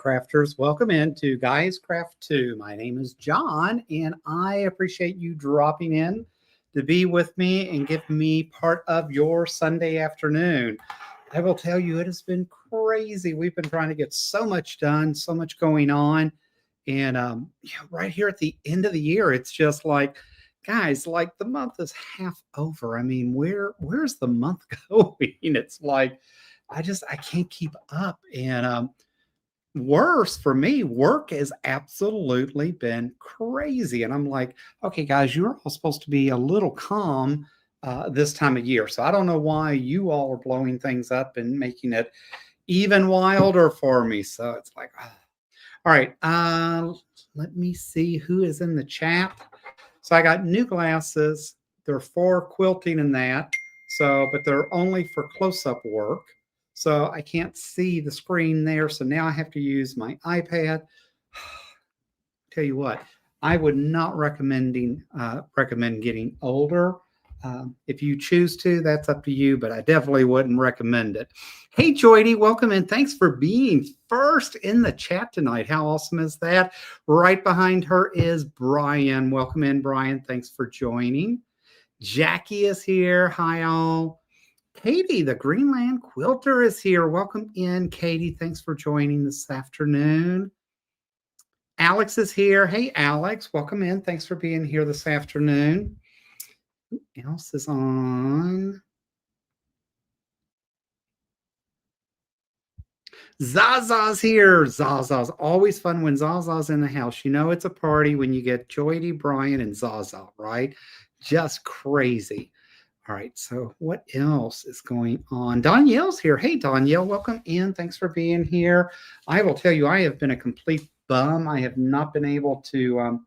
crafters. Welcome into Guys Craft 2. My name is John, and I appreciate you dropping in to be with me and give me part of your Sunday afternoon. I will tell you, it has been crazy. We've been trying to get so much done, so much going on. And right here at the end of the year, it's just like, guys, like the month is half over. I mean, where's the month going? It's like I can't keep up. And worse for me, work has absolutely been crazy. And I'm like, okay, guys, you're all supposed to be a little calm this time of year. So I don't know why you all are blowing things up and making it even wilder for me. So it's like, all right, let me see who is in the chat. So I got new glasses. They're for quilting and that. So, but they're only for close-up work. So I can't see the screen there. So now I have to use my iPad. Tell you what, I would not recommend getting older. If you choose to, that's up to you, but I definitely wouldn't recommend it. Hey, Joydy, welcome in. Thanks for being first in the chat tonight. How awesome is that? Right behind her is Brian. Welcome in, Brian. Thanks for joining. Jackie is here. Hi, all. Katie, the Greenland Quilter, is here. Welcome in, Katie. Thanks for joining this afternoon. Alex is here. Hey, Alex, welcome in. Thanks for being here this afternoon. Who else is on? Zaza's here. Zaza's always fun when Zaza's in the house. You know it's a party when you get Joydy, Brian, and Zaza, right? Just crazy. All right, so what else is going on? Danielle's here. Hey, Danielle, welcome in. Thanks for being here. I will tell you, I have been a complete bum. I have not been able to,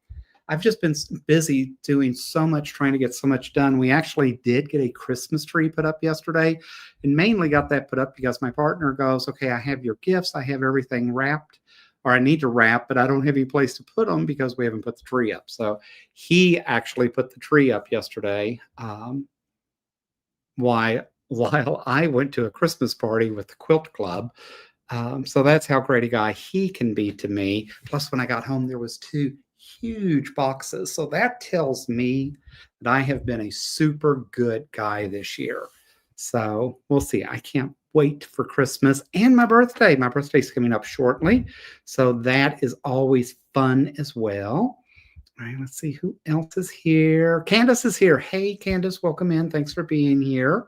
I've just been busy doing so much, trying to get so much done. We actually did get a Christmas tree put up yesterday, and mainly got that put up because my partner goes, okay, I have your gifts. I have everything wrapped, or I need to wrap, but I don't have any place to put them because we haven't put the tree up. So he actually put the tree up yesterday. While I went to a Christmas party with the Quilt Club. So that's how great a guy he can be to me. Plus, when I got home, there was 2 huge boxes. So that tells me that I have been a super good guy this year. So we'll see. I can't wait for Christmas and my birthday. My birthday's coming up shortly. So that is always fun as well. All right, let's see who else is here. Candace is here. Hey, Candace, welcome in. Thanks for being here.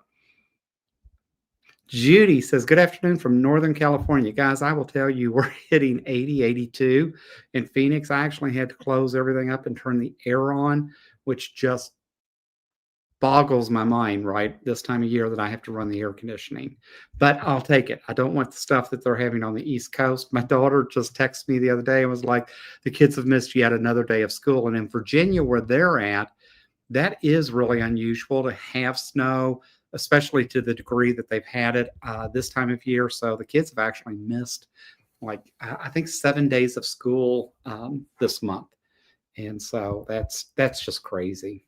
Judy says, good afternoon from Northern California. Guys, I will tell you, we're hitting 80, 82 in Phoenix. I actually had to close everything up and turn the air on, which just boggles my mind, right? This time of year that I have to run the air conditioning. But I'll take it. I don't want the stuff that they're having on the East Coast. My daughter just texted me the other day and was like, the kids have missed yet another day of school. And in Virginia, where they're at, that is really unusual to have snow, especially to the degree that they've had it this time of year. So the kids have actually missed, like, I think 7 days of school this month. And so that's just crazy.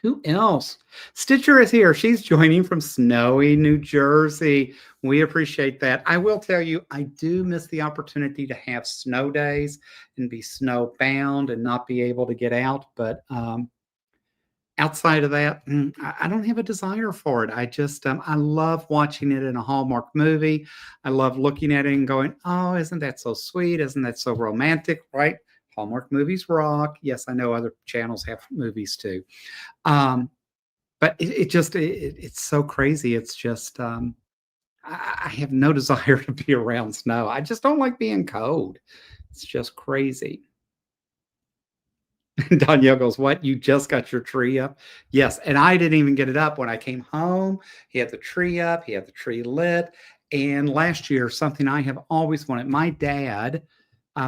Who else? Stitcher is here. She's joining from snowy New Jersey. We appreciate that. I will tell you, I do miss the opportunity to have snow days and be snowbound and not be able to get out. But outside of that, I don't have a desire for it. I just, I love watching it in a Hallmark movie. I love looking at it and going, oh, isn't that so sweet? Isn't that so romantic, right? Hallmark movies rock. Yes, I know other channels have movies too. But it's so crazy. It's just, I have no desire to be around snow. I just don't like being cold. It's just crazy. Danielle goes, what? You just got your tree up? Yes. And I didn't even get it up when I came home. He had the tree up. He had the tree lit. And last year, something I have always wanted, my dad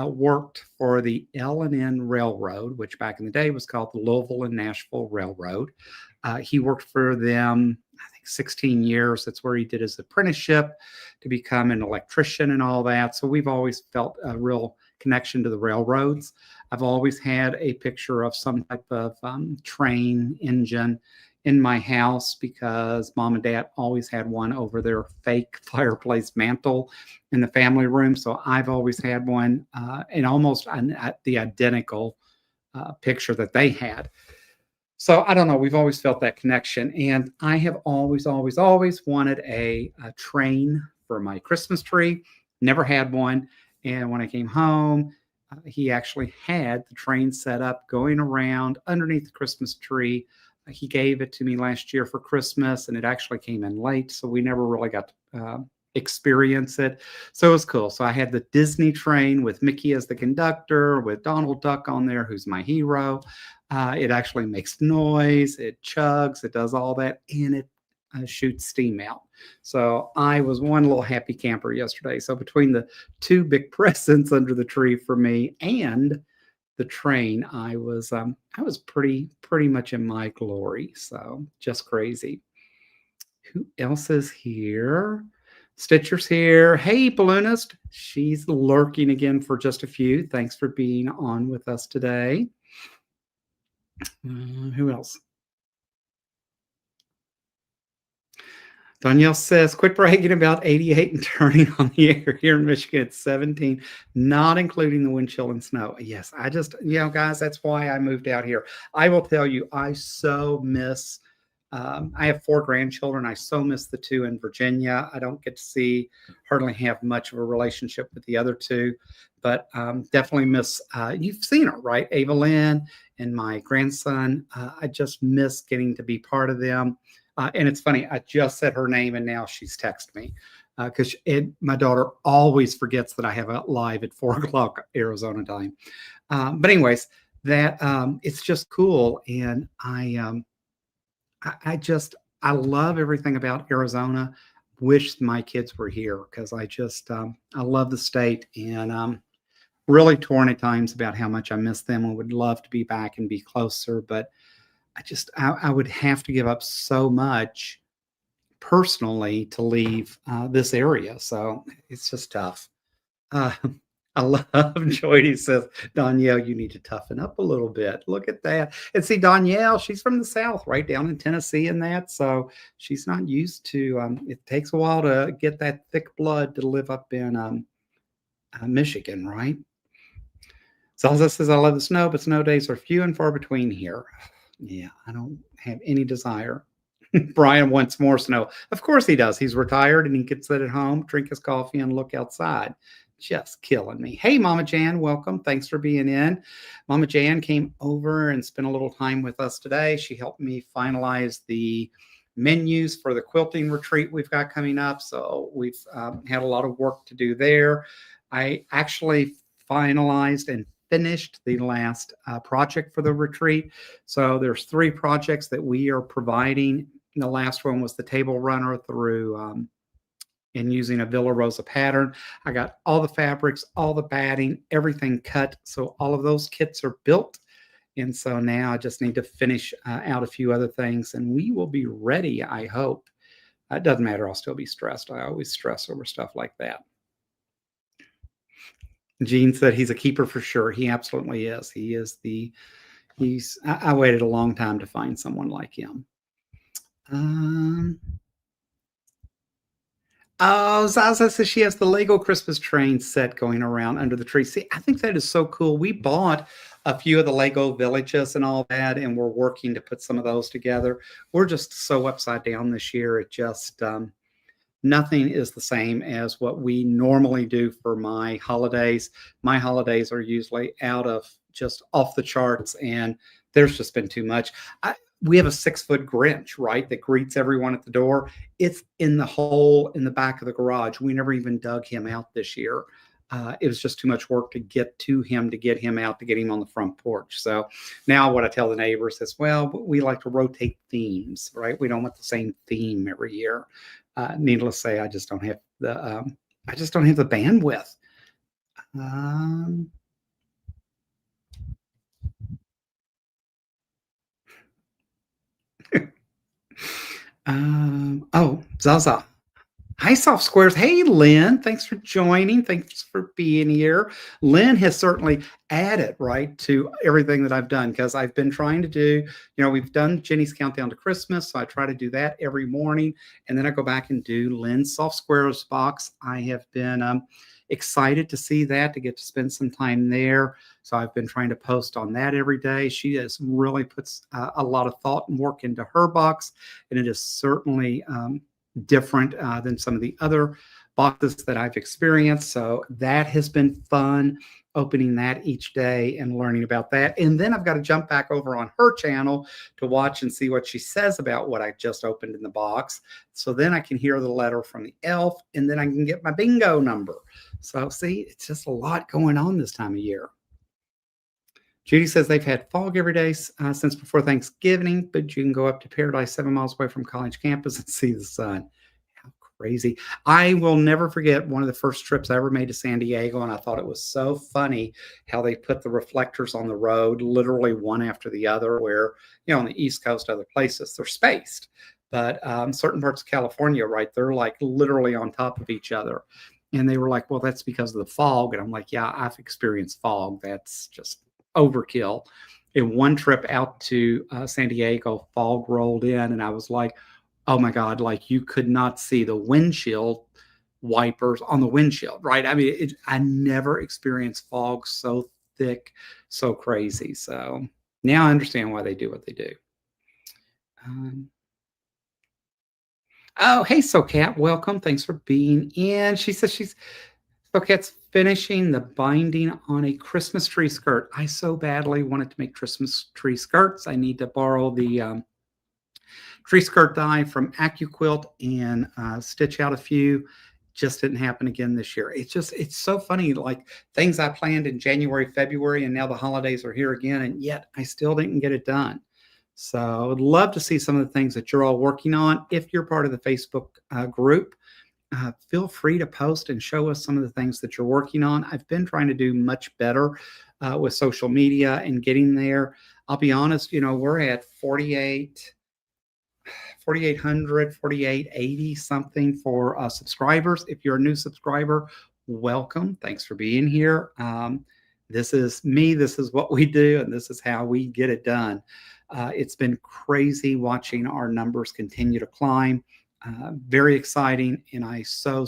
worked for the L&N Railroad, which back in the day was called the Louisville and Nashville Railroad. He worked for them, I think, 16 years. That's where he did his apprenticeship to become an electrician and all that. So we've always felt a real connection to the railroads. I've always had a picture of some type of train engine in my house because mom and dad always had one over their fake fireplace mantle in the family room. So I've always had one and almost the identical picture that they had. So I don't know. We've always felt that connection. And I have always wanted a train for my Christmas tree. Never had one. And when I came home, he actually had the train set up going around underneath the Christmas tree. He gave it to me last year for Christmas, and it actually came in late. So we never really got to experience it. So it was cool. So I had the Disney train with Mickey as the conductor, with Donald Duck on there, who's my hero. It actually makes noise, it chugs, it does all that, and it shoots steam out. So I was one little happy camper yesterday. So between the two big presents under the tree for me and the train, I was pretty much in my glory. So just crazy. Who else is here? Stitcher's here. Hey, balloonist. She's lurking again for just a few. Thanks for being on with us today. Who else? Danielle says, quit bragging about 88 and turning on the air here in Michigan at 17, not including the wind chill and snow. Yes, guys, that's why I moved out here. I will tell you, I so miss, I have 4 grandchildren. I so miss the 2 in Virginia. I don't get to see, hardly have much of a relationship with the other 2, but definitely miss, you've seen her, right? Ava Lynn and my grandson. I just miss getting to be part of them. And it's funny, I just said her name and now she's texted me because my daughter always forgets that I have a live at 4 o'clock Arizona time. But anyways, that it's just cool. And I love everything about Arizona. Wish my kids were here because I love the state and really torn at times about how much I miss them and would love to be back and be closer. But I would have to give up so much personally to leave this area. So it's just tough. Uh, I love Joy says, Danielle, you need to toughen up a little bit. Look at that. And see, Danielle, she's from the South, right down in Tennessee and that. So she's not used to, it takes a while to get that thick blood to live up in Michigan, right? Salsa says, I love the snow, but snow days are few and far between here. Yeah, I don't have any desire. Brian wants more snow. Of course he does. He's retired and he can sit at home, drink his coffee, and look outside. Just killing me. Hey, Mama Jan, welcome. Thanks for being in. Mama Jan came over and spent a little time with us today. She helped me finalize the menus for the quilting retreat we've got coming up. So we've had a lot of work to do there. I actually finalized and finished the last project for the retreat. So there's 3 projects that we are providing. The last one was the table runner through and using a Villa Rosa pattern. I got all the fabrics, all the batting, everything cut. So all of those kits are built. And so now I just need to finish out a few other things and we will be ready, I hope. It doesn't matter. I'll still be stressed. I always stress over stuff like that. Gene said he's a keeper for sure. He absolutely is. I waited a long time to find someone like him. Zaza says she has the Lego Christmas train set going around under the tree. See, I think that is so cool. We bought a few of the Lego villages and all that, and we're working to put some of those together. We're just so upside down this year. It just, nothing is the same as what we normally do for my holidays. My holidays are usually out of just off the charts, and there's just been too much. We have a 6-foot Grinch, right, that greets everyone at the door. It's in the hole in the back of the garage. We never even dug him out this year. It was just too much work to get to him, to get him out, to get him on the front porch. So now what I tell the neighbors is, well, we like to rotate themes, right? We don't want the same theme every year. Needless to say, I just don't have the bandwidth. Oh, Zaza. Hi, Soft Squares. Hey, Lynn. Thanks for joining. Thanks for being here. Lynn has certainly added, right, to everything that I've done because I've been trying to do, we've done Jenny's Countdown to Christmas. So I try to do that every morning. And then I go back and do Lynn's Soft Squares box. I have been excited to see that, to get to spend some time there. So I've been trying to post on that every day. She has really puts a lot of thought and work into her box. And it is certainly, different than some of the other boxes that I've experienced. So that has been fun, opening that each day and learning about that. And then I've got to jump back over on her channel to watch and see what she says about what I just opened in the box. So then I can hear the letter from the elf, and then I can get my bingo number. So see, it's just a lot going on this time of year. Judy says they've had fog every day since before Thanksgiving, but you can go up to Paradise 7 miles away from college campus and see the sun. How crazy. I will never forget one of the first trips I ever made to San Diego, and I thought it was so funny how they put the reflectors on the road, literally one after the other, where, on the East Coast, other places, they're spaced. But certain parts of California, right, they're like literally on top of each other. And they were like, well, that's because of the fog. And I'm like, yeah, I've experienced fog. That's just overkill. In one trip out to San Diego, fog rolled in, and I was like, oh my God, like you could not see the windshield wipers on the windshield, right? I mean, I never experienced fog so thick, so crazy. So now I understand why they do what they do. Um, oh, hey, SoCat, welcome. Thanks for being in. She says SoCat's finishing the binding on a Christmas tree skirt. I so badly wanted to make Christmas tree skirts. I need to borrow the tree skirt die from AccuQuilt and stitch out a few. Just didn't happen again this year. It's so funny, like things I planned in January, February, and now the holidays are here again, and yet I still didn't get it done. So I would love to see some of the things that you're all working on. If you're part of the Facebook group, feel free to post and show us some of the things that you're working on. I've been trying to do much better with social media and getting there. I'll be honest, we're at 4,800, 4,880 something for subscribers. If you're a new subscriber, welcome. Thanks for being here. This is me. This is what we do, and this is how we get it done. It's been crazy watching our numbers continue to climb. Very exciting, and I so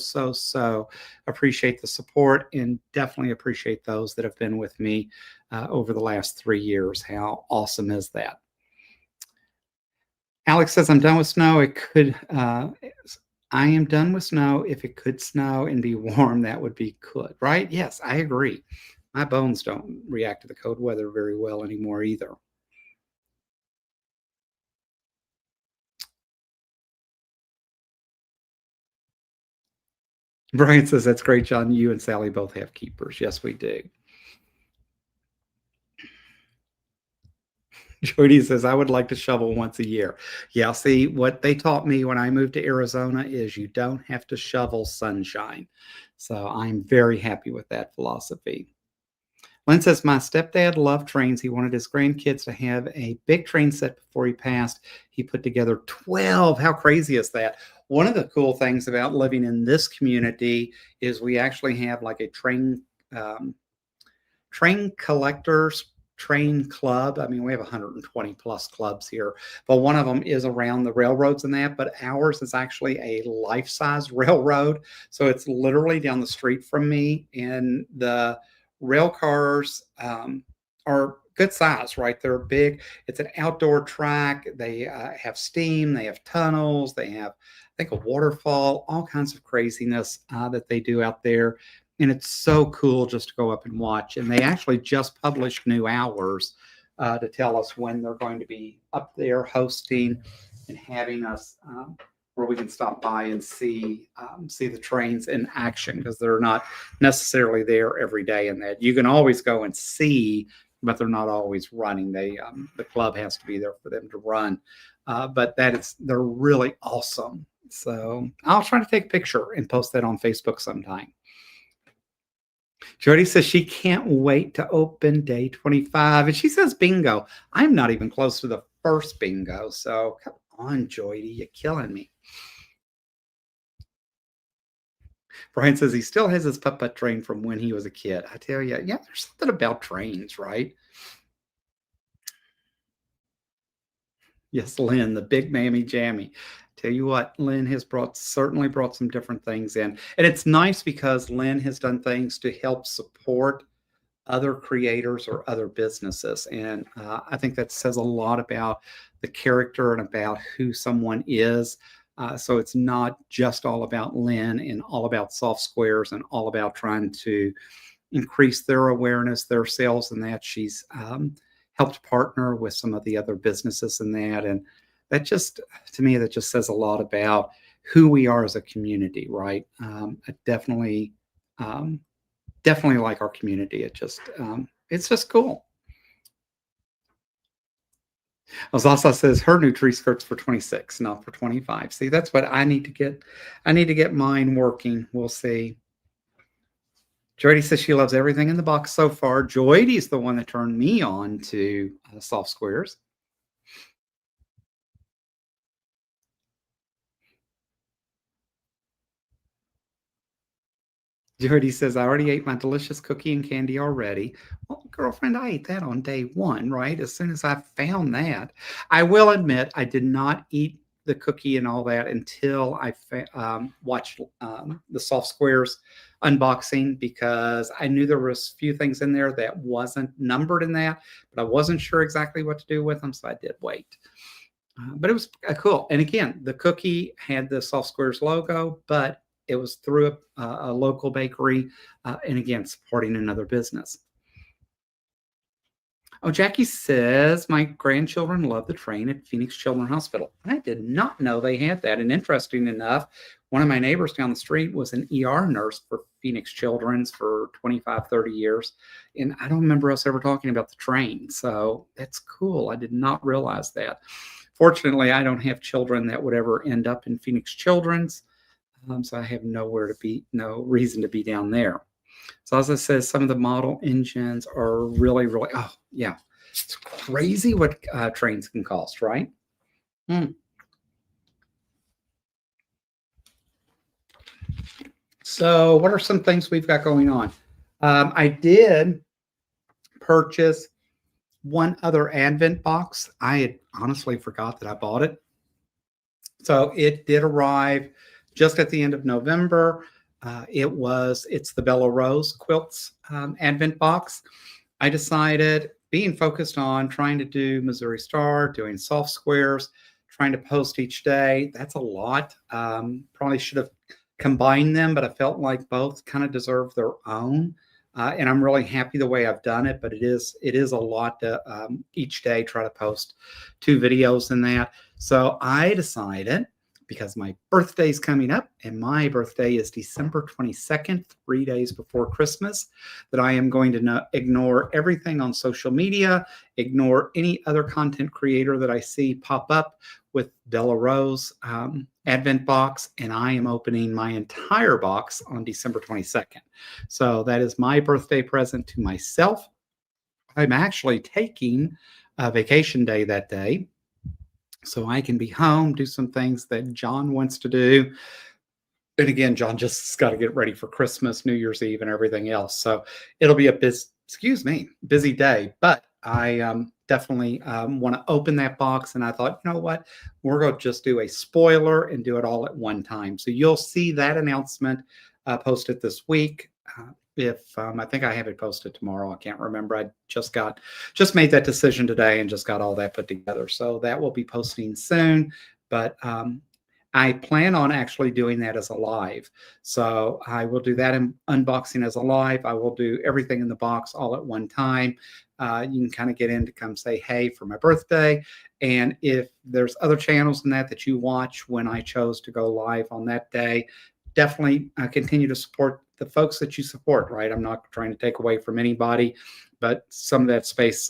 appreciate the support, and definitely appreciate those that have been with me over the last 3 years. How awesome is that? Alex says, I'm done with snow. I am done with snow. If it could snow and be warm, that would be good, right? Yes, I agree. My bones don't react to the cold weather very well anymore either. Brian says, that's great, John. You and Sally both have keepers. Yes, we do. Jody says, I would like to shovel once a year. Yeah, see, what they taught me when I moved to Arizona is you don't have to shovel sunshine. So I'm very happy with that philosophy. Lynn says, my stepdad loved trains. He wanted his grandkids to have a big train set before he passed. He put together 12. How crazy is that? One of the cool things about living in this community is we actually have like a um, train collectors train club. I mean, we have 120 plus clubs here, but one of them is around the railroads and that, but ours is actually a life-size railroad. So it's literally down the street from me, and the rail cars are good size, right? They're big. It's an outdoor track. They have steam, they have tunnels, they have, I think, a waterfall, all kinds of craziness that they do out there. And it's so cool just to go up and watch. And they actually just published new hours to tell us when they're going to be up there hosting and having us where we can stop by and see the trains in action, because they're not necessarily there every day. And that you can always go and see, but they're not always running. The club has to be there for them to run. But they're really awesome. So I'll try to take a picture and post that on Facebook sometime. Jody says she can't wait to open day 25. And she says bingo. I'm not even close to the first bingo. So come on, Jody, you're killing me. Brian says he still has his putt-putt train from when he was a kid. I tell you, yeah, there's something about trains, right? Yes, Lynn, the big mammy jammy. Tell you what, Lynn has certainly brought some different things in. And it's nice because Lynn has done things to help support other creators or other businesses. And I think that says a lot about the character and about who someone is. So it's not just all about Lynn and all about soft squares and all about trying to increase their awareness, their sales, and that she's helped partner with some of the other businesses in that. And that just, to me, that just says a lot about who we are as a community, right? I um, definitely like our community. It's just cool. Osasa says her new tree skirts for 26, not for 25. See, that's what I need to get. I need to get mine working. We'll see. Joydy says she loves everything in the box so far. Joydy's the one that turned me on to soft squares. Jody says, I already ate my delicious cookie and candy already. Well, girlfriend, I ate that on day one, right? As soon as I found that. I will admit, I did not eat the cookie and all that until I watched the Soft Squares unboxing because I knew there was a few things in there that wasn't numbered in that, but I wasn't sure exactly what to do with them, so I did wait. But it was cool. And again, the cookie had the Soft Squares logo, but it was through a local bakery, and again, supporting another business. Oh, Jackie says my grandchildren love the train at Phoenix Children's Hospital. I did not know they had that. And interesting enough, one of my neighbors down the street was an ER nurse for Phoenix Children's for 25, 30 years. And I don't remember us ever talking about the train. So that's cool. I did not realize that. Fortunately, I don't have children that would ever end up in Phoenix Children's. So I have no reason to be down there. So as I said, some of the model engines are really, really, oh yeah, it's crazy what trains can cost, right? Hmm. So what are some things we've got going on? I did purchase one other Advent box. I had honestly forgot that I bought it. So it did arrive just at the end of November. It's the Bella Rose Quilts Advent box. I decided, being focused on trying to do Missouri Star, doing soft squares, trying to post each day, that's a lot. Probably should have combined them, but I felt like both kind of deserve their own. And I'm really happy the way I've done it, but it is a lot to each day try to post two videos in that. So I decided, because my birthday's coming up, and my birthday is December 22nd, 3 days before Christmas, that I am going to ignore everything on social media, ignore any other content creator that I see pop up with Della Rose Advent box, and I am opening my entire box on December 22nd. So that is my birthday present to myself. I'm actually taking a vacation day that day, so I can be home, do some things that John wants to do. And again, John just got to get ready for Christmas, New Year's Eve, and everything else. So it'll be a busy day. But I definitely want to open that box. And I thought, you know what? We're going to just do a spoiler and do it all at one time. So you'll see that announcement posted this week. If I think I have it posted tomorrow, I can't remember. I just made that decision today and just got all that put together. So that will be posting soon. But I plan on actually doing that as a live. So I will do that in unboxing as a live. I will do everything in the box all at one time. You can kind of get in to come say hey for my birthday. And if there's other channels in that you watch when I chose to go live on that day, definitely continue to support the folks that you support, right? I'm not trying to take away from anybody, but some of that space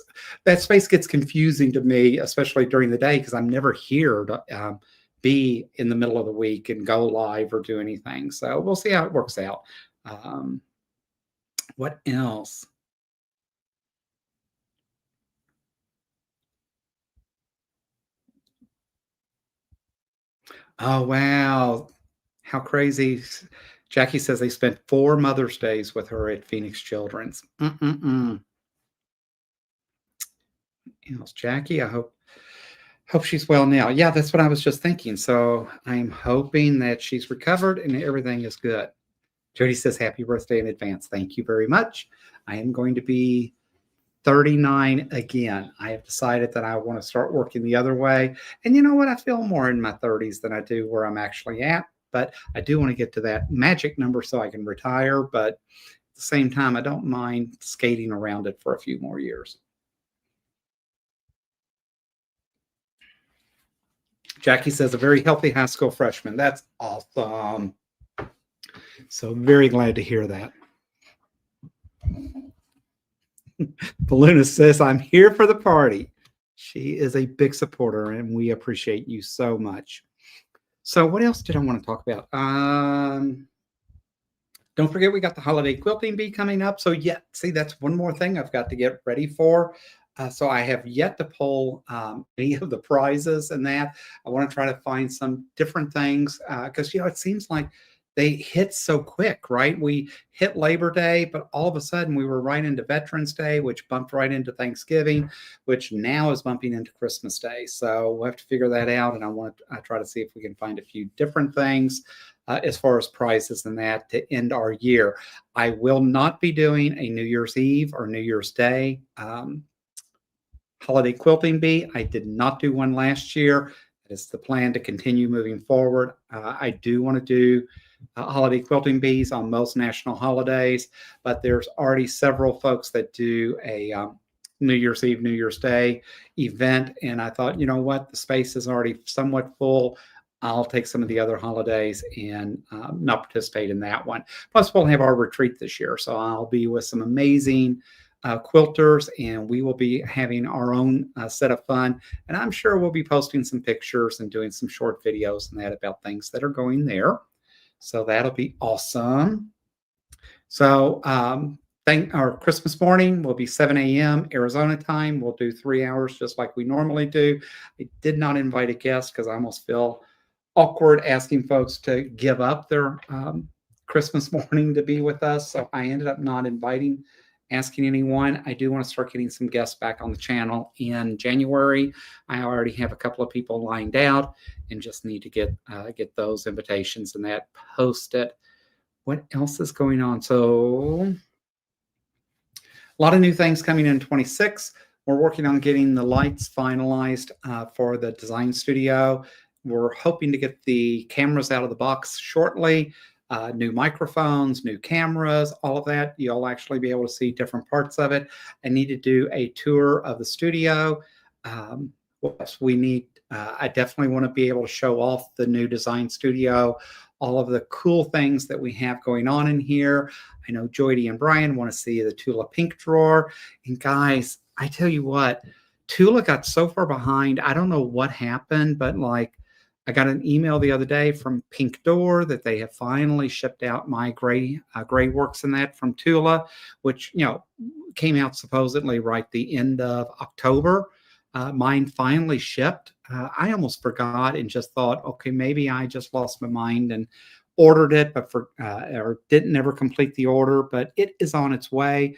gets confusing to me, especially during the day, because I'm never here to be in the middle of the week and go live or do anything. So we'll see how it works out. Um, what else? Oh, wow. How crazy. Jackie says they spent 4 Mother's Days with her at Phoenix Children's. Mm-mm-mm. Jackie, I hope she's well now. Yeah, that's what I was just thinking. So I'm hoping that she's recovered and everything is good. Jody says, happy birthday in advance. Thank you very much. I am going to be 39 again. I have decided that I want to start working the other way. And you know what? I feel more in my 30s than I do where I'm actually at. But I do want to get to that magic number so I can retire. But at the same time, I don't mind skating around it for a few more years. Jackie says, a very healthy high school freshman. That's awesome. So very glad to hear that. Balloonist says, I'm here for the party. She is a big supporter, and we appreciate you so much. So what else did I want to talk about? Don't forget, we got the holiday quilting bee coming up. So yeah, see, that's one more thing I've got to get ready for. So I have yet to pull any of the prizes and that. I want to try to find some different things because, it seems like they hit so quick, right? We hit Labor Day, but all of a sudden we were right into Veterans Day, which bumped right into Thanksgiving, which now is bumping into Christmas Day. So we'll have to figure that out. And I want to try to see if we can find a few different things as far as prizes and that to end our year. I will not be doing a New Year's Eve or New Year's Day holiday quilting bee. I did not do one last year. It is the plan to continue moving forward. I do want to do holiday quilting bees on most national holidays, but there's already several folks that do a New Year's Eve, New Year's Day event. And I thought, you know what, the space is already somewhat full. I'll take some of the other holidays and not participate in that one. Plus, we'll have our retreat this year. So I'll be with some amazing quilters, and we will be having our own set of fun. And I'm sure we'll be posting some pictures and doing some short videos and that about things that are going there. So that'll be awesome. So our Christmas morning will be 7 a.m. Arizona time. We'll do 3 hours just like we normally do. I did not invite a guest because I almost feel awkward asking folks to give up their Christmas morning to be with us. So I ended up not asking anyone. I do want to start getting some guests back on the channel in January. I already have a couple of people lined out and just need to get those invitations and that posted. What else is going on? So a lot of new things coming in 26. We're working on getting the lights finalized for the design studio. We're hoping to get the cameras out of the box shortly. New microphones, new cameras, all of that. You'll actually be able to see different parts of it. I need to do a tour of the studio. What else we need? I definitely want to be able to show off the new design studio, all of the cool things that we have going on in here. I know Jody and Brian want to see the Tula Pink drawer. And guys, I tell you what, Tula got so far behind. I don't know what happened, but I got an email the other day from Pink Door that they have finally shipped out my gray works in that from Tula, which came out supposedly right the end of October. Mine finally shipped. I almost forgot and just thought, okay, maybe I just lost my mind and ordered it, but or didn't never complete the order. But it is on its way.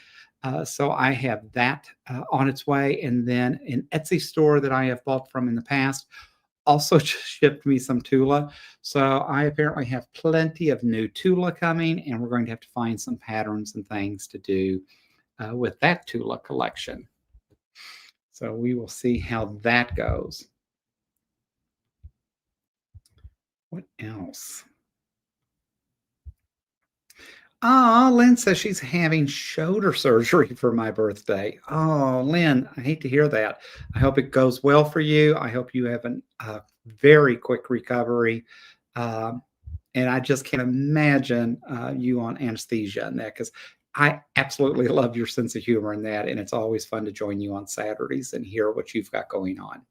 So I have that on its way, and then an Etsy store that I have bought from in the past also shipped me some Tula. So I apparently have plenty of new Tula coming, and we're going to have to find some patterns and things to do with that Tula collection. So we will see how that goes. What else? Lynn says she's having shoulder surgery for my birthday. Oh, Lynn, I hate to hear that. I hope it goes well for you. I hope you have a very quick recovery. And I just can't imagine you on anesthesia and that, because I absolutely love your sense of humor in that. And it's always fun to join you on Saturdays and hear what you've got going on.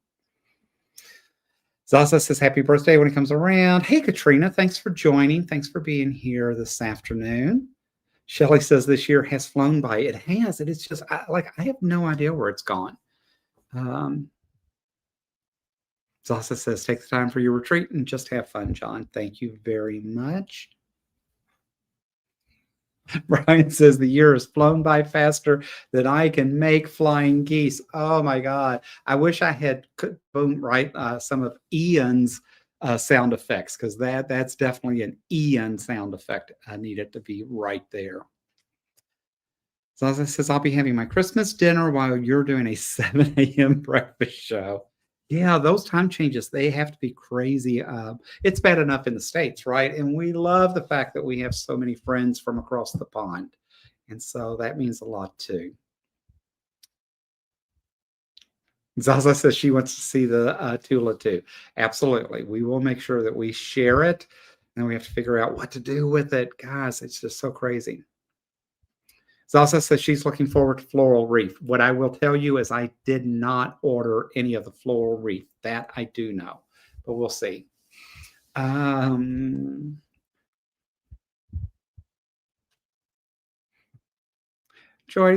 Zaza says, happy birthday when it comes around. Hey, Katrina, thanks for joining. Thanks for being here this afternoon. Shelly says, this year has flown by. It has. It is just I have no idea where it's gone. Zaza says, take the time for your retreat and just have fun, John. Thank you very much. Brian says the year has flown by faster than I can make flying geese. Oh my God. I wish I had boom right some of Ian's sound effects, because that's definitely an Ian sound effect. I need it to be right there. So as I says, I'll be having my Christmas dinner while you're doing a 7 a.m. breakfast show. Yeah, those time changes, they have to be crazy. It's bad enough in the States, right? And we love the fact that we have so many friends from across the pond. And so that means a lot too. Zaza says she wants to see the Tula too. Absolutely. We will make sure that we share it, and we have to figure out what to do with it. Guys, it's just so crazy. Zaza says she's looking forward to floral wreath. What I will tell you is I did not order any of the floral wreath. That I do know, but we'll see. Joydy,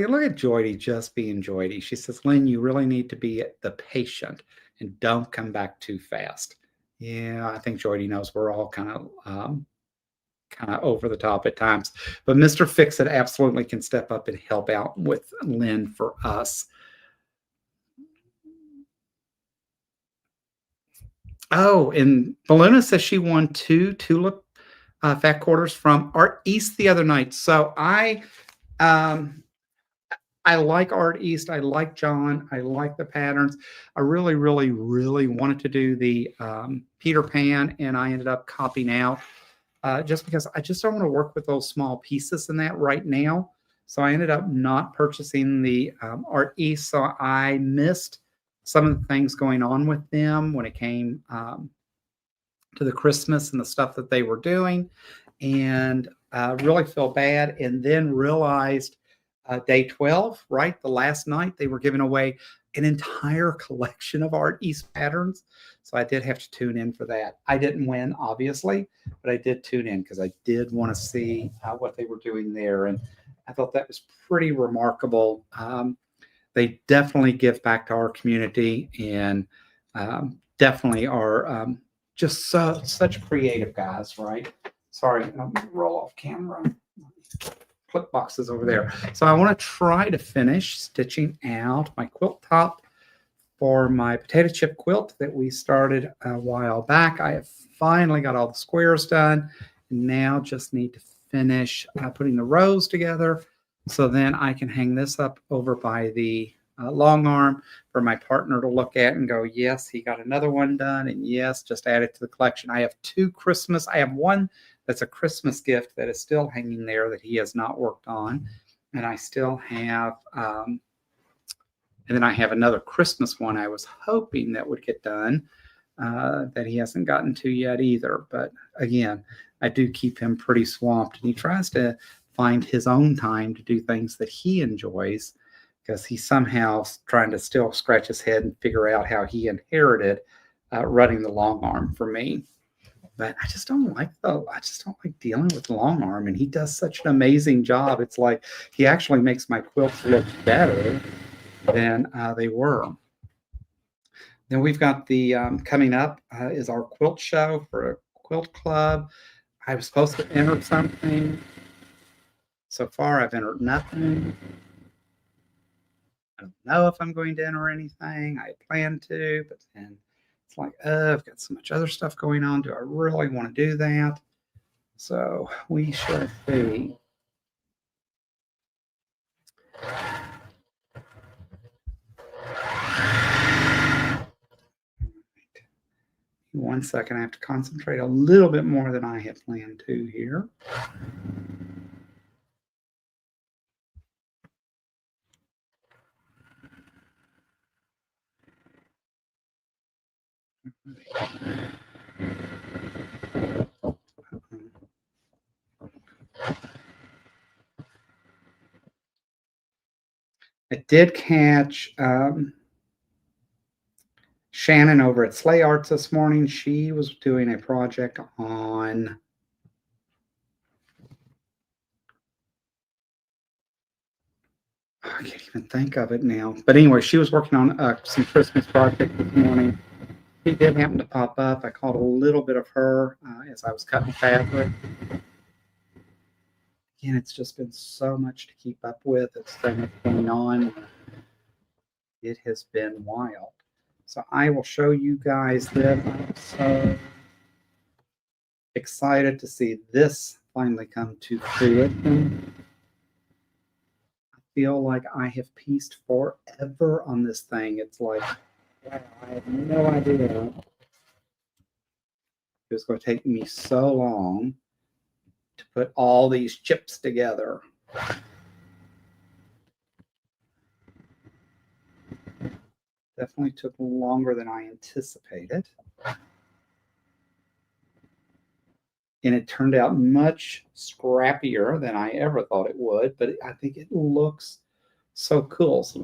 look at Joydy just being Joydy. She says, Lynn, you really need to be the patient and don't come back too fast. Yeah, I think Joydy knows we're all kind of over the top at times. But Mr. Fix It absolutely can step up and help out with Lynn for us. Oh, and Baluna says she won 2 tulip fat quarters from Art East the other night. So um, I like Art East. I like John. I like the patterns. I really, really, really wanted to do the Peter Pan, and I ended up copying out just because I just don't want to work with those small pieces in that right now. So I ended up not purchasing the Art East. So I missed some of the things going on with them when it came to the Christmas and the stuff that they were doing, and really feel bad. And then realized day 12, right? The last night, they were giving away an entire collection of Art East patterns. So I did have to tune in for that. I didn't win, obviously, but I did tune in because I did want to see what they were doing there. And I thought that was pretty remarkable. They definitely give back to our community, and definitely are just such creative guys, right? Sorry, I'll roll off camera. Clip boxes over there. So I want to try to finish stitching out my quilt top for my potato chip quilt that we started a while back. I have finally got all the squares done, and now just need to finish putting the rows together. So then I can hang this up over by the long arm for my partner to look at and go, yes, he got another one done. And yes, just add it to the collection. I have 2 Christmas. I have one that's a Christmas gift that is still hanging there that he has not worked on. And I still have, and then I have another Christmas one I was hoping that would get done that he hasn't gotten to yet either. But again, I do keep him pretty swamped, and he tries to find his own time to do things that he enjoys, because he's somehow trying to still scratch his head and figure out how he inherited running the long arm for me. But I just don't like dealing with long arm, and he does such an amazing job. It's like he actually makes my quilts look better than they were. Then we've got the coming up is our quilt show for a quilt club. I was supposed to enter something. So far, I've entered nothing. I don't know if I'm going to enter anything. I plan to, but then it's like, I've got so much other stuff going on. Do I really want to do that? So we shall see. One second, I have to concentrate a little bit more than I had planned to here. I did catch Shannon over at Slay Arts this morning. She was doing a project on I can't even think of it now. But anyway, she was working on some Christmas project this morning. He did happen to pop up. I caught a little bit of her as I was cutting fabric. again, it's just been so much to keep up with. It's so much going on. It has been wild. So I will show you guys this. I'm so excited to see this finally come to fruition. I feel like I have pieced forever on this thing. It's like, wow, I have no idea. It was going to take me so long to put all these chips together. Definitely took longer than I anticipated. And it turned out much scrappier than I ever thought it would, but I think it looks so cool. So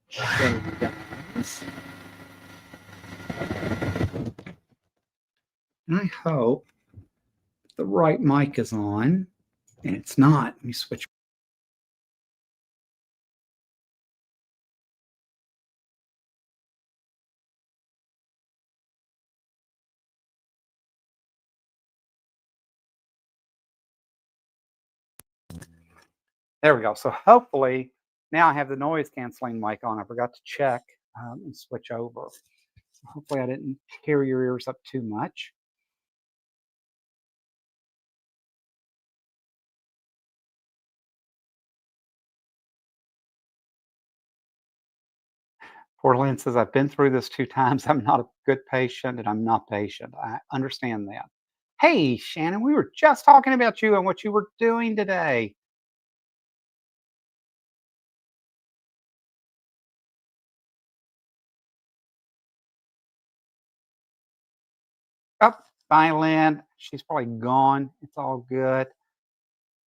show you guys. And I hope the right mic is on, and it's not. Let me switch. There we go. So hopefully now I have the noise canceling mic on. I forgot to check and switch over. So hopefully I didn't tear your ears up too much. Poor Lynn says, I've been through this 2 times. I'm not a good patient and I'm not patient. I understand that. Hey, Shannon, we were just talking about you and what you were doing today. Oh, bye, Lynn. She's probably gone. It's all good.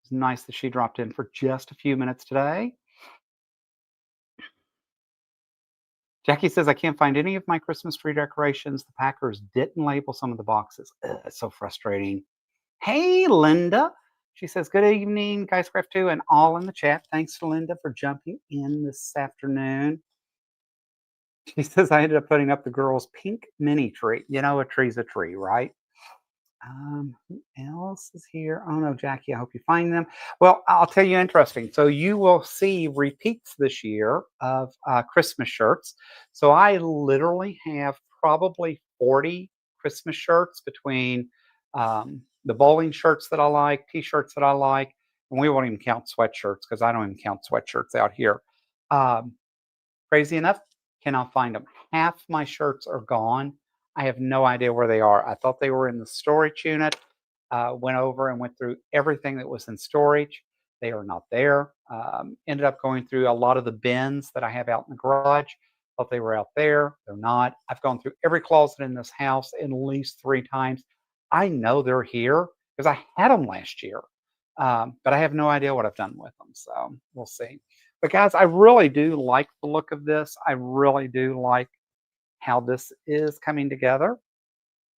It's nice that she dropped in for just a few minutes today. Jackie says, I can't find any of my Christmas tree decorations. The packers didn't label some of the boxes. Ugh, it's so frustrating. Hey, Linda. She says, good evening, Guyscraft 2, and all in the chat. Thanks to Linda for jumping in this afternoon. She says, I ended up putting up the girls' pink mini tree. You know, a tree's a tree, right? Who else is here? Oh no, Jackie, I hope you find them. Well, I'll tell you interesting. So you will see repeats this year of Christmas shirts. So I literally have probably 40 Christmas shirts between the bowling shirts that I like, t-shirts that I like, and we won't even count sweatshirts because I don't even count sweatshirts out here. Um, Crazy enough, cannot find them. Half my shirts are gone. I have no idea where they are. I thought they were in the storage unit. Went over and went through everything that was in storage. They are not there. Ended up going through a lot of the bins that I have out in the garage. Thought they were out there. They're not. I've gone through every closet in this house at least 3 times. I know they're here because I had them last year, but I have no idea what I've done with them. So we'll see. But guys, I really do like the look of this. I really do like how this is coming together.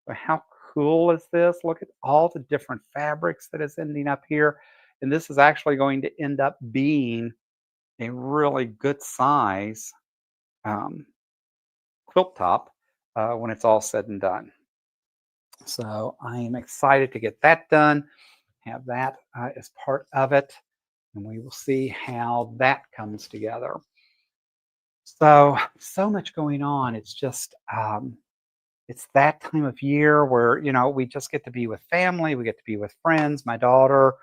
But how cool is this? Look at all the different fabrics that is ending up here. And this is actually going to end up being a really good size um, quilt top when it's all said and done. So I am excited to get that done, have that as part of it, and we will see how that comes together. So much going on. It's just, it's that time of year where, you know, we just get to be with family, we get to be with friends. My daughter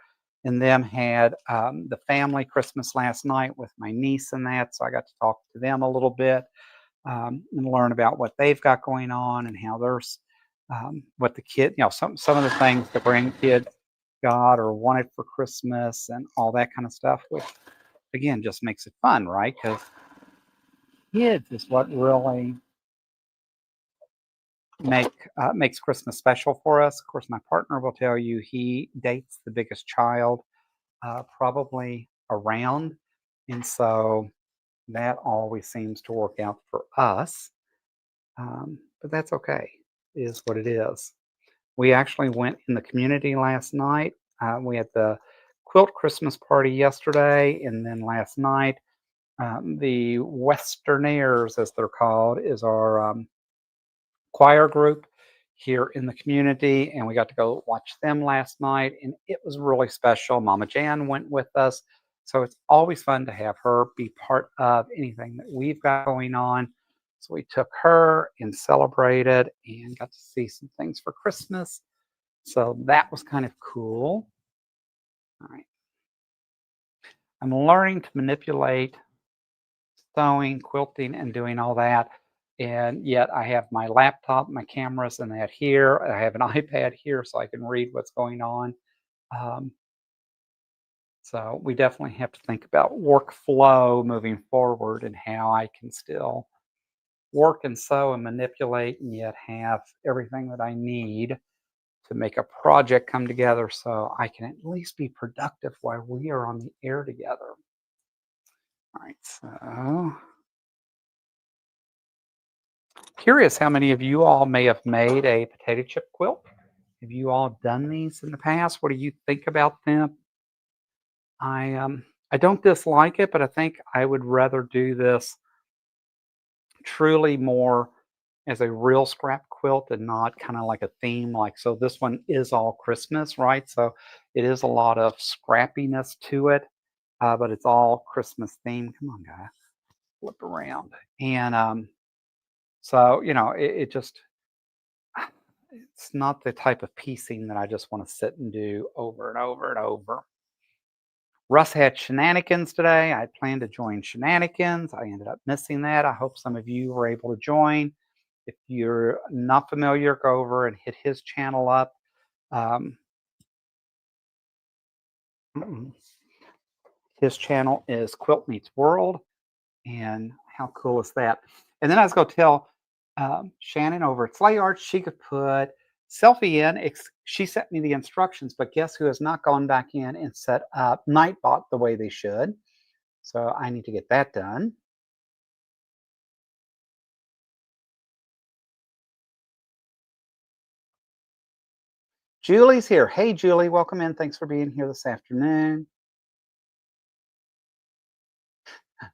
and them had the family Christmas last night with my niece and that. So I got to talk to them a little bit and learn about what they've got going on and how there's what the kid, you know, some of the things the grandkids got or wanted for Christmas and all that kind of stuff, which again just makes it fun, right? Because kids is what really makes Christmas special for us. Of course, my partner will tell you he dates the biggest child probably around, and so that always seems to work out for us. But that's okay. It is what it is. We actually went in the community last night. We had the quilt Christmas party yesterday, and then last night the Westernaires, as they're called, is our choir group, here in the community, and we got to go watch them last night, and it was really special. Mama Jan went with us, so it's always fun to have her be part of anything that we've got going on. So we took her and celebrated and got to see some things for Christmas. So that was kind of cool. All right. I'm learning to manipulate sewing, quilting, and doing all that. And yet I have my laptop, my cameras, and that here. I have an iPad here so I can read what's going on. Um, so we definitely have to think about workflow moving forward and how I can still work and sew and manipulate and yet have everything that I need to make a project come together so I can at least be productive while we are on the air together. All right, so curious how many of you all may have made a potato chip quilt. Have you all done these in the past? What do you think about them? I don't dislike it, but I think I would rather do this truly more as a real scrap quilt and not kind of like a theme. Like, so this one is all Christmas, right? So it is a lot of scrappiness to it, but it's all Christmas themed. Come on, guy, flip around. And so, it just, it's not the type of piecing that I just want to sit and do over and over and over. Russ had shenanigans today. I planned to join shenanigans. I ended up missing that. I hope some of you were able to join. If you're not familiar, go over and hit his channel up. Um, his channel is Quilt Meets World. And how cool is that? And then I was going to tell Shannon over at Slay Arts she could put Selfie in. She sent me the instructions, but guess who has not gone back in and set up Nightbot the way they should? So I need to get that done. Julie's here. Hey, Julie, welcome in. Thanks for being here this afternoon.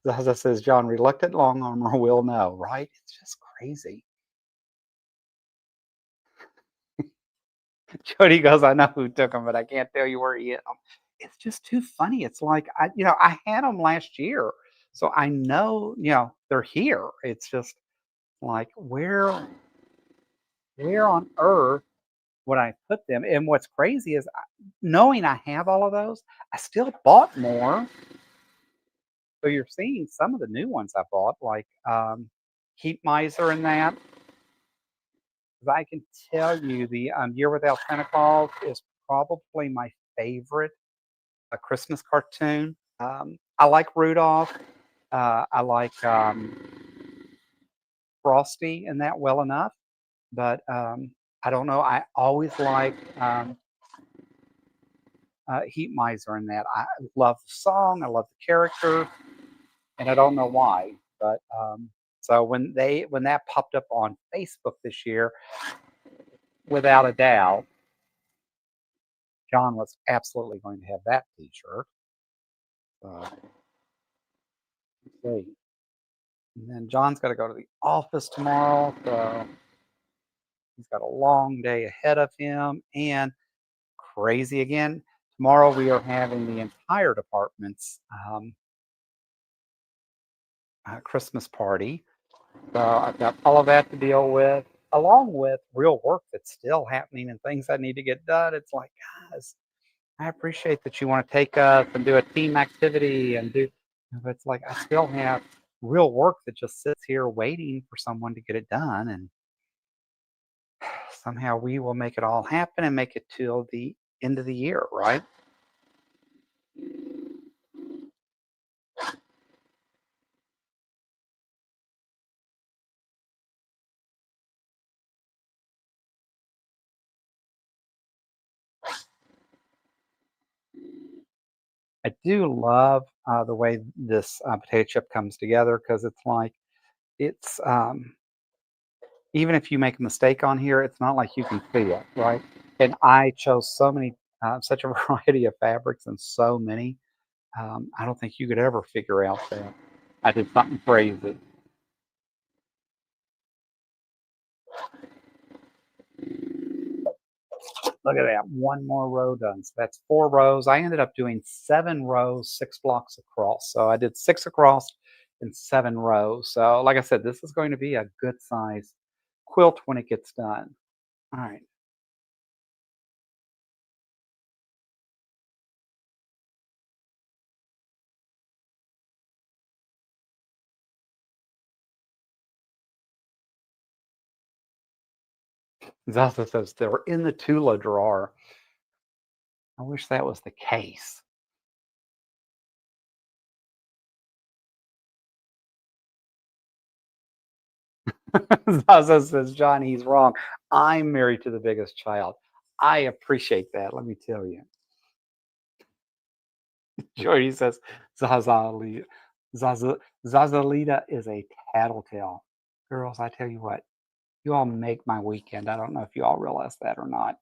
Zaza says, John, reluctant long armor will know, right? It's just crazy. Jody goes, I know who took them, but I can't tell you where he hid them. It's just too funny. It's like, I had them last year. So I know, they're here. It's just like, where on earth would I put them? And what's crazy is knowing I have all of those, I still bought more. So you're seeing some of the new ones I bought, like Heat Miser and that. 'Cause I can tell you the Year Without Santa Claus is probably my favorite Christmas cartoon. I like Rudolph. I like Frosty and that well enough, but I don't know. I always like Heat Miser in that. I love the song. I love the character, and I don't know why. But so when that popped up on Facebook this year, without a doubt, John was absolutely going to have that T-shirt. Let's see. And then John's got to go to the office tomorrow, so he's got a long day ahead of him. And crazy again, tomorrow we are having the entire department's Christmas party. So I've got all of that to deal with, along with real work that's still happening and things I need to get done. It's like, guys, I appreciate that you want to take us and do a team activity and do, but it's like I still have real work that just sits here waiting for someone to get it done. And somehow we will make it all happen and make it till the end of the year, right? I do love the way this potato chip comes together because it's like it's even if you make a mistake on here, it's not like you can see it, right? And I chose such a variety of fabrics and so many. I don't think you could ever figure out that I did something crazy. Look at that. One more row done. So that's 4 rows. I ended up doing 7 rows, 6 blocks across. So I did 6 across in 7 rows. So, like I said, this is going to be a good size quilt when it gets done. All right. Zaza says they were in the Tula drawer. I wish that was the case. Zaza says, John, he's wrong. I'm married to the biggest child. I appreciate that. Let me tell you. Jordy says, Zazalita. Zaza, Zazalita is a tattletale. Girls, I tell you what, you all make my weekend. I don't know if you all realize that or not.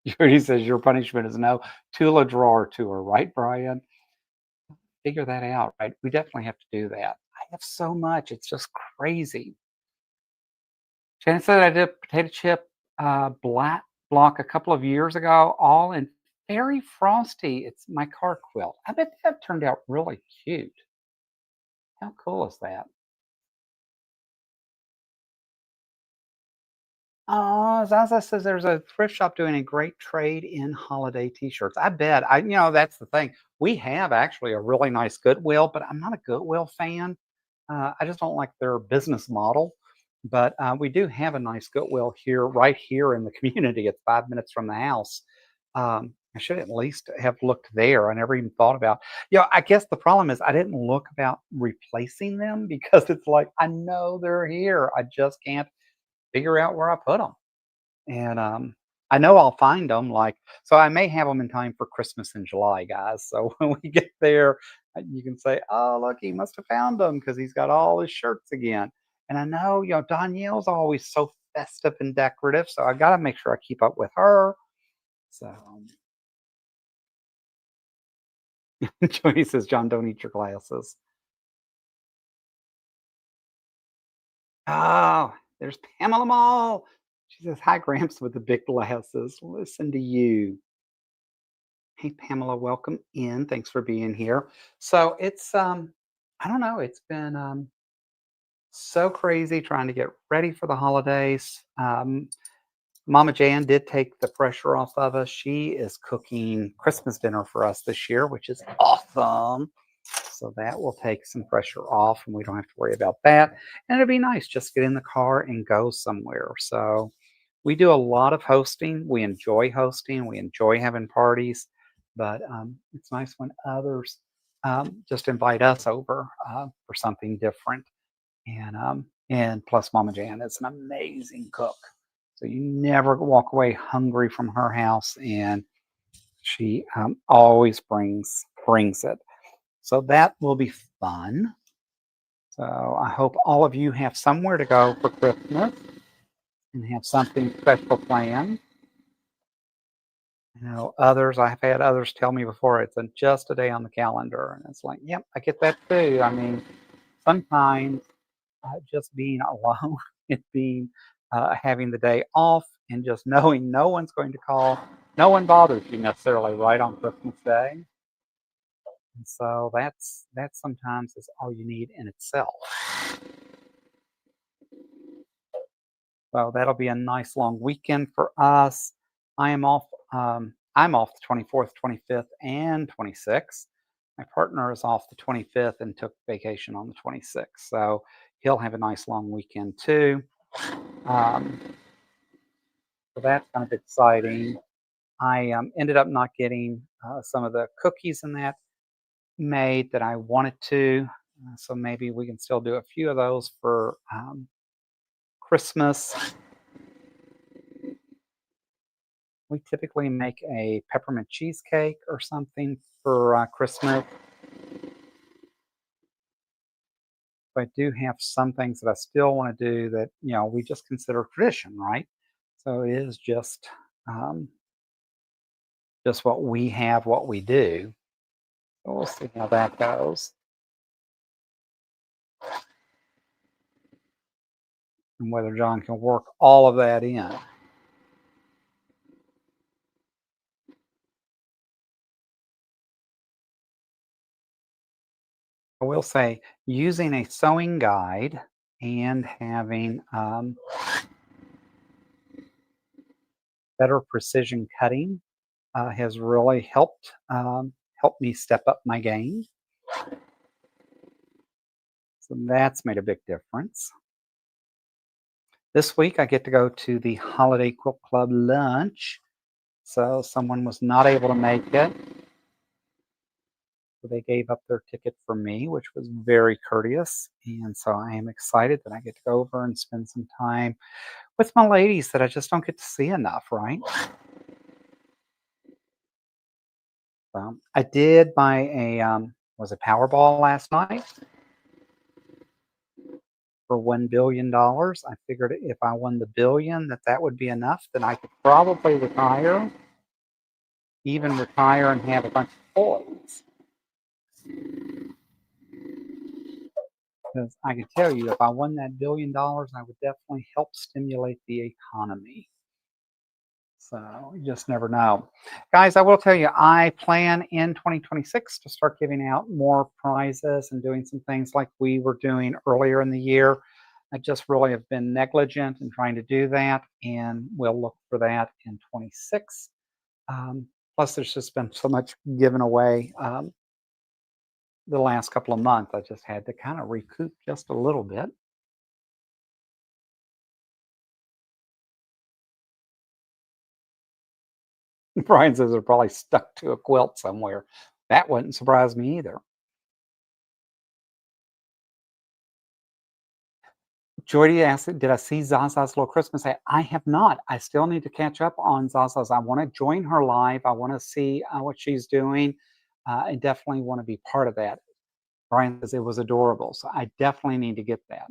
Jordy says, your punishment is no Tula drawer tour, right, Brian? Figure that out, right? We definitely have to do that. I have so much. It's just crazy. Shannon said I did a potato chip black block a couple of years ago, all in Fairy Frosty. It's my car quilt. I bet that turned out really cute. How cool is that? Oh, Zaza says there's a thrift shop doing a great trade in holiday t-shirts. I bet. That's the thing. We have actually a really nice Goodwill, but I'm not a Goodwill fan. I just don't like their business model. But we do have a nice Goodwill here, right here in the community. It's 5 minutes from the house. I should at least have looked there. I never even thought about. I guess the problem is I didn't look about replacing them because it's like I know they're here. I just can't figure out where I put them. And I know I'll find them. So I may have them in time for Christmas in July, guys. So when we get there, you can say, "Oh, look, he must have found them because he's got all his shirts again." And I know, Danielle's always so festive and decorative, so I got to make sure I keep up with her. So Joey says, "John, don't eat your glasses." Oh, there's Pamela Mall. She says, "Hi, Gramps with the big glasses. Listen to you." Hey, Pamela, welcome in. Thanks for being here. So it's I don't know, it's been so crazy trying to get ready for the holidays. Mama Jan did take the pressure off of us. She is cooking Christmas dinner for us this year, which is awesome. So that will take some pressure off and we don't have to worry about that. And it'll be nice just get in the car and go somewhere. So we do a lot of hosting. We enjoy hosting. We enjoy having parties, but it's nice when others just invite us over for something different. And plus, Mama Jan is an amazing cook, so you never walk away hungry from her house, and she always brings it. So that will be fun. So I hope all of you have somewhere to go for Christmas and have something special planned. I've had others tell me before it's just a day on the calendar. And it's like, yep, I get that too. I mean, sometimes just being alone and having the day off and just knowing no one's going to call, no one bothers you necessarily right on Christmas Day. And so that sometimes is all you need in itself. So that'll be a nice long weekend for us. I am off. I'm off the 24th, 25th, and 26th. My partner is off the 25th and took vacation on the 26th. So he'll have a nice long weekend too. Um, so that's kind of exciting. I ended up not getting some of the cookies and that made that I wanted to. So maybe we can still do a few of those for Christmas. We typically make a peppermint cheesecake or something for Christmas. But I do have some things that I still want to do that, we just consider tradition, right? So it is just what we have, what we do. So we'll see how that goes. and whether John can work all of that in. I will say using a sewing guide and having better precision cutting has really helped me step up my game. So that's made a big difference. This week I get to go to the Holiday Quilt Club lunch. So someone was not able to make it. So they gave up their ticket for me, which was very courteous. And so I am excited that I get to go over and spend some time with my ladies that I just don't get to see enough, right? I did buy a was a Powerball last night for $1 billion. I figured if I won the billion, that would be enough. Then I could probably retire, even retire and have a bunch of toys. Because I can tell you, if I won that $1 billion, I would definitely help stimulate the economy. So you just never know. Guys, I will tell you, I plan in 2026 to start giving out more prizes and doing some things like we were doing earlier in the year. I just really have been negligent in trying to do that, and we'll look for that in 26. Um, Plus, there's just been so much given away the last couple of months. I just had to kind of recoup just a little bit. Brian says they're probably stuck to a quilt somewhere. That wouldn't surprise me either. Jordy asked, did I see Zaza's little Christmas hat? I have not. I still need to catch up on Zaza's. I want to join her live. I want to see what she's doing. I definitely want to be part of that. Brian says it was adorable. So I definitely need to get that.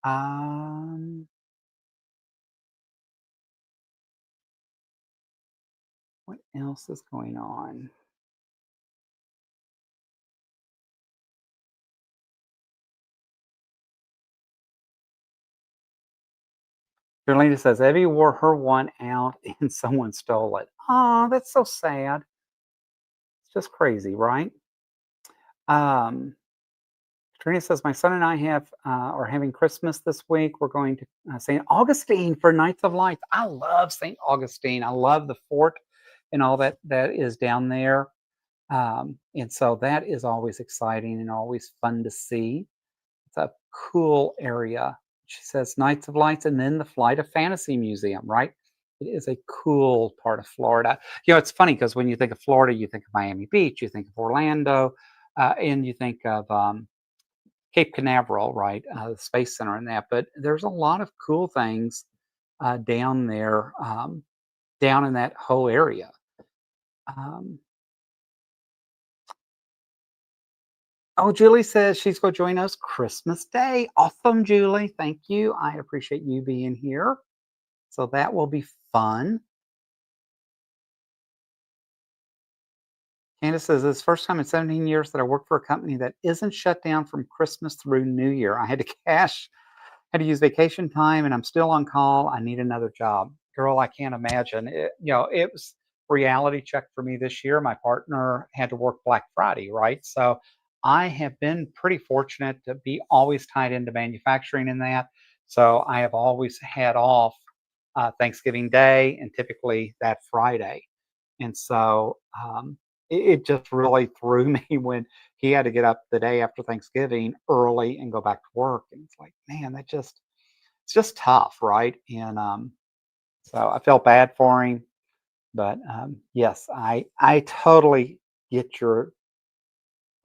Um, what else is going on? Carolina says Evie wore her one out and someone stole it. Oh, that's so sad. It's just crazy, right? Um, Trina says, my son and I are having Christmas this week. We're going to St. Augustine for Nights of Lights. I love St. Augustine. I love the fort and all that is down there. And so that is always exciting and always fun to see. It's a cool area. She says Nights of Lights and then the Flight of Fantasy Museum, right? It is a cool part of Florida. It's funny because when you think of Florida, you think of Miami Beach, you think of Orlando, and you think of Cape Canaveral, right? The Space Center and that. But there's a lot of cool things down there, down in that whole area. Um, oh, Julie says she's going to join us Christmas Day. Awesome, Julie. Thank you. I appreciate you being here. So that will be fun. Candace says, it's the first time in 17 years that I work for a company that isn't shut down from Christmas through New Year. I had to use vacation time and I'm still on call. I need another job. Girl, I can't imagine. It was reality check for me this year. My partner had to work Black Friday, right? So I have been pretty fortunate to be always tied into manufacturing in that. So I have always had off Thanksgiving Day and typically that Friday. And so it just really threw me when he had to get up the day after Thanksgiving early and go back to work. And it's like, man, it's just tough, right? And so I felt bad for him. But yes, I totally get your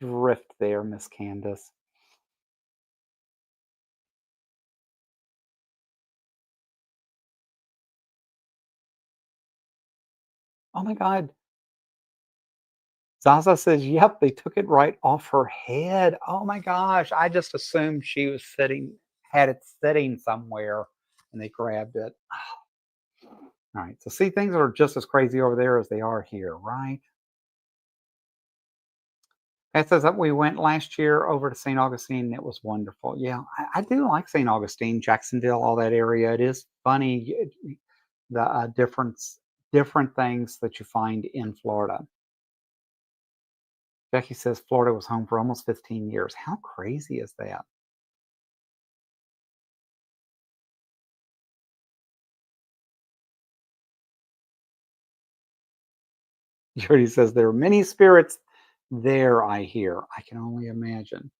drift there, Miss Candace. Oh my God. Zaza says, yep, they took it right off her head. Oh my gosh. I just assumed she was had it sitting somewhere and they grabbed it. All right. So see, things are just as crazy over there as they are here, right? That says that we went last year over to St. Augustine, and it was wonderful. Yeah, I do like St. Augustine, Jacksonville, all that area. It is funny the different things that you find in Florida. Becky says Florida was home for almost 15 years. How crazy is that? Jody says there are many spirits there, I hear. I can only imagine.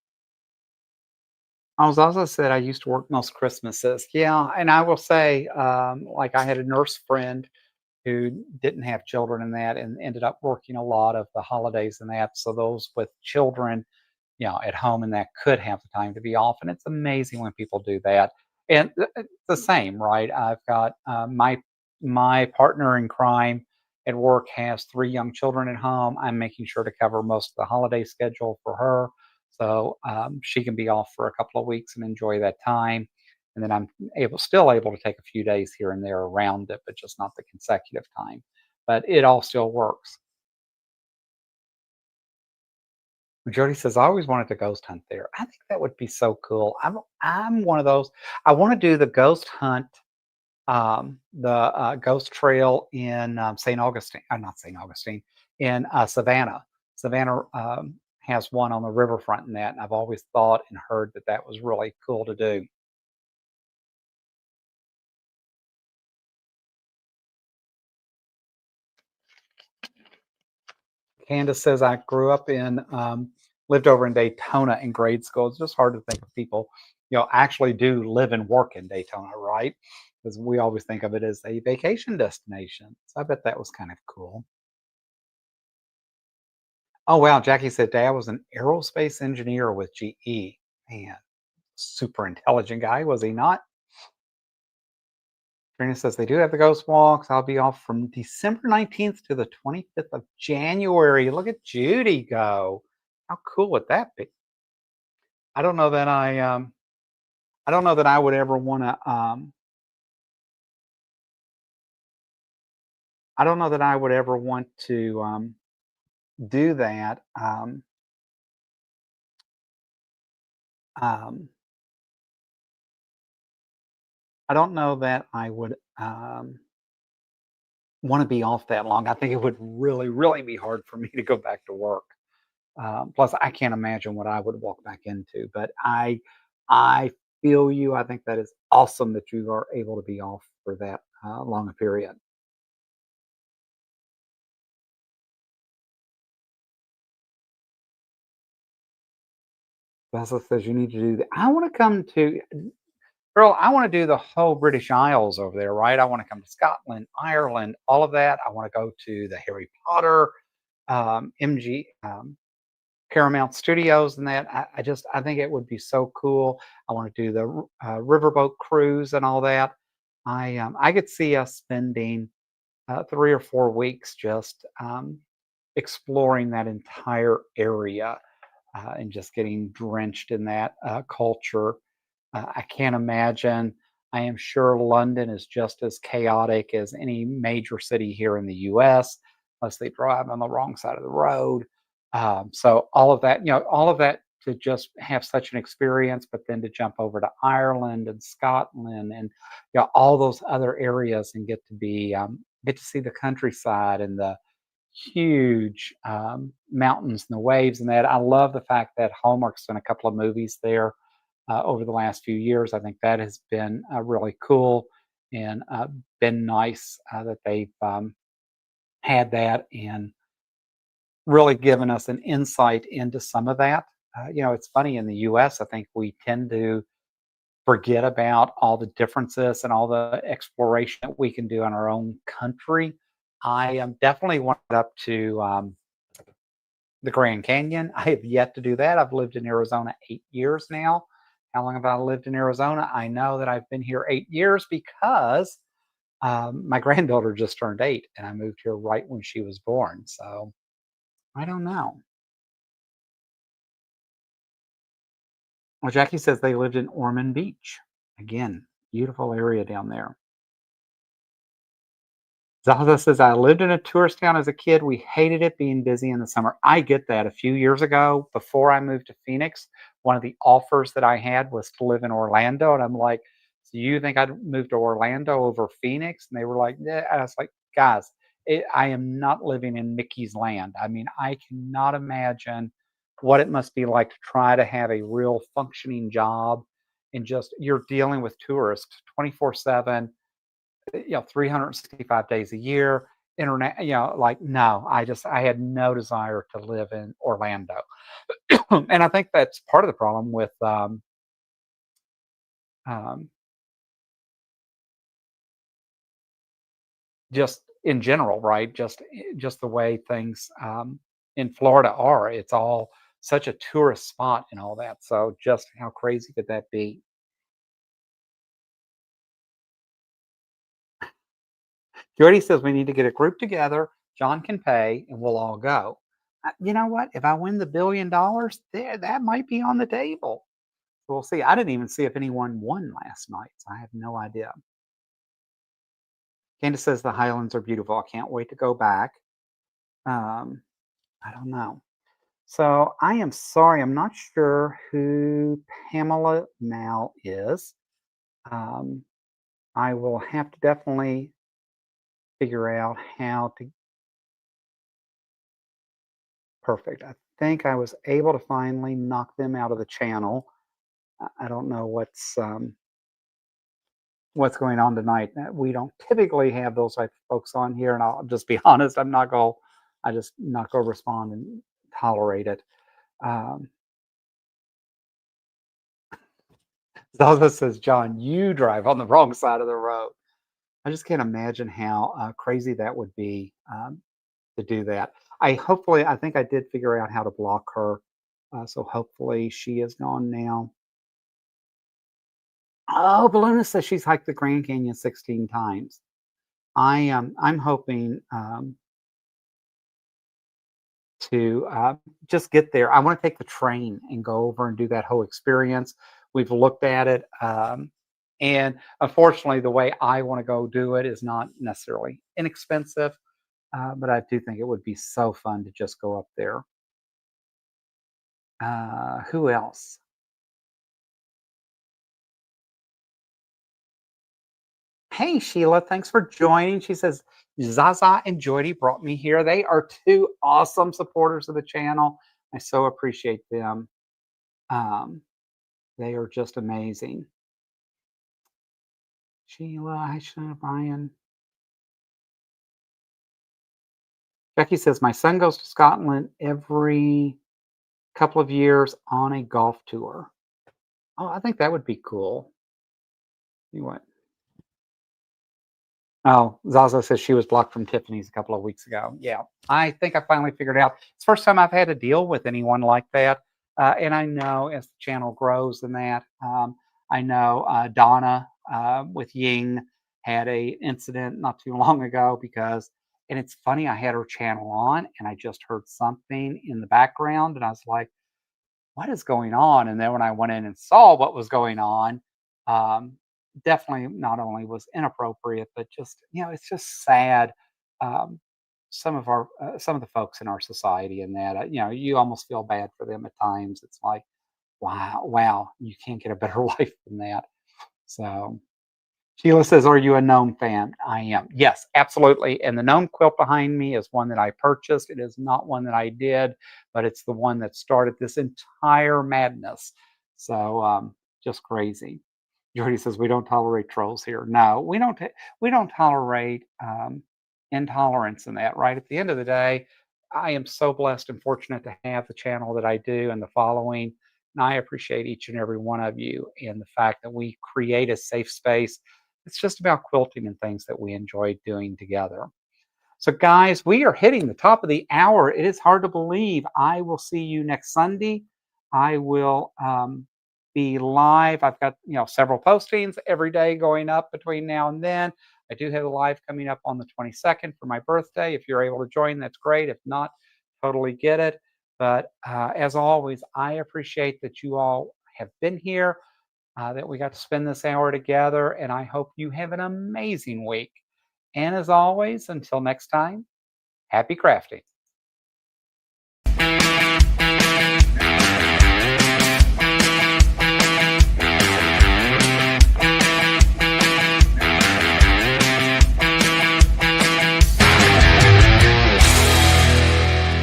I was also said I used to work most Christmases. Yeah, and I will say, like I had a nurse friend who didn't have children in that and ended up working a lot of the holidays and that. So those with children, at home and that could have the time to be off. And it's amazing when people do that. And it's the same, right? I've got my partner in crime at work has three young children at home. I'm making sure to cover most of the holiday schedule for her, so she can be off for a couple of weeks and enjoy that time. And then I'm still able to take a few days here and there around it, but just not the consecutive time. But it all still works. Jody says, "I always wanted to ghost hunt there." I think that would be so cool. I'm one of those. I want to do the ghost hunt, the ghost trail in St. Augustine. Not St. Augustine, in Savannah. Savannah has one on the riverfront and that. And I've always thought and heard that that was really cool to do. Candace says, "I grew up lived over in Daytona in grade school." It's just hard to think of people, actually do live and work in Daytona, right? Because we always think of it as a vacation destination. So I bet that was kind of cool. Oh, wow. Jackie said, "Dad was an aerospace engineer with GE." Man, super intelligent guy, was he not? Trina says, "They do have the ghost walks. I'll be off from December 19th to the 25th of January." Look at Judy go. How cool would that be? I don't know that I don't know that I would ever want to I don't know that I would ever want to do that. Um, I don't know that I would want to be off that long. I think it would really, really be hard for me to go back to work. Plus, I can't imagine what I would walk back into. But I feel you. I think that is awesome that you are able to be off for that long a period. Vessa says you need to do that. I want to come to Girl, I want to do the whole British Isles over there, right? I want to come to Scotland, Ireland, all of that. I want to go to the Harry Potter, MG, Paramount Studios, and that. I think it would be so cool. I want to do the riverboat cruise and all that. I could see us spending 3 or 4 weeks just exploring that entire area and just getting drenched in that culture. I can't imagine. I am sure London is just as chaotic as any major city here in the US, unless they drive on the wrong side of the road. So all of that, all of that to just have such an experience, but then to jump over to Ireland and Scotland and all those other areas and get to see the countryside and the huge mountains and the waves and that. I love the fact that Hallmark's done a couple of movies there over the last few years. I think that has been really cool and been nice that they've had that and really given us an insight into some of that. It's funny in the US, I think we tend to forget about all the differences and all the exploration that we can do in our own country. I definitely went up to the Grand Canyon. I have yet to do that. I've lived in Arizona 8 years now. How long have I lived in Arizona? I know that I've been here 8 years because my granddaughter just turned 8 and I moved here right when she was born. So I don't know. Well, Jackie says they lived in Ormond Beach. Again, beautiful area down there. Zaza says, I lived in a tourist town as a kid. We hated it being busy in the summer. I get that. A few years ago, before I moved to Phoenix, one of the offers that I had was to live in Orlando. And I'm like, so you think I'd move to Orlando over Phoenix? And they were like, yeah. And I was like, guys, I am not living in Mickey's land. I mean, I cannot imagine what it must be like to try to have a real functioning job and just you're dealing with tourists 24/7, 365 days a year, internet, like, no, I had no desire to live in Orlando. And I think that's part of the problem with, um, just in general, right? Just the way things, in Florida are. It's all such a tourist spot and all that. So just how crazy could that be? Jody says we need to get a group together. John can pay, and we'll all go. You know what? If I win the $1 billion, there that might be on the table. We'll see. I didn't even see if anyone won last night, so I have no idea. Candace says the Highlands are beautiful. I can't wait to go back. Um, I don't know. So I am sorry. I'm not sure who Pamela Mal is. Um, I will have to definitely figure out how to. Perfect. I think I was able to finally knock them out of the channel. I don't know what's going on tonight. We don't typically have those type of folks on here, and I'll just be honest. I just not go respond and tolerate it. Um, Zelda says, John, you drive on the wrong side of the road. I just can't imagine how crazy that would be to do that. I think I did figure out how to block her. So hopefully she is gone now. Oh, Balloona says she's hiked the Grand Canyon 16 times. I'm hoping to just get there. I want to take the train and go over and do that whole experience. We've looked at it, and unfortunately, the way I want to go do it is not necessarily inexpensive, but I do think it would be so fun to just go up there. Who else? Hey, Sheila, thanks for joining. She says, Zaza and Jody brought me here. They are two awesome supporters of the channel. I so appreciate them. Um, they are just amazing. Sheila, hi, Sheila, Brian. Becky says, my son goes to Scotland every couple of years on a golf tour. Oh, I think that would be cool. You what? Oh, Zaza says she was blocked from Tiffany's a couple of weeks ago. Yeah, I think I finally figured out. It's the first time I've had to deal with anyone like that. And I know as the channel grows and that, I know Donna with Ying had a incident not too long ago because, and it's funny, I had her channel on and I just heard something in the background and I was like, what is going on? And then when I went in and saw what was going on, um, definitely not only was inappropriate, but just it's just sad. Um, some of the folks in our society, and that you almost feel bad for them at times. It's like, wow, you can't get a better life than that. So Sheila says, "Are you a gnome fan?" I am. Yes, absolutely. And the gnome quilt behind me is one that I purchased. It is not one that I did, but it's the one that started this entire madness. So just crazy. Jordy says we don't tolerate trolls here. No, we don't. We don't tolerate intolerance in that. Right. At the end of the day, I am so blessed and fortunate to have the channel that I do and the following. And I appreciate each and every one of you and the fact that we create a safe space. It's just about quilting and things that we enjoy doing together. So, guys, we are hitting the top of the hour. It is hard to believe. I will see you next Sunday. I will be live. I've got several postings every day going up between now and then. I do have a live coming up on the 22nd for my birthday. If you're able to join, that's great. If not, totally get it. But as always, I appreciate that you all have been here, that we got to spend this hour together, and I hope you have an amazing week. And as always, until next time, happy crafting.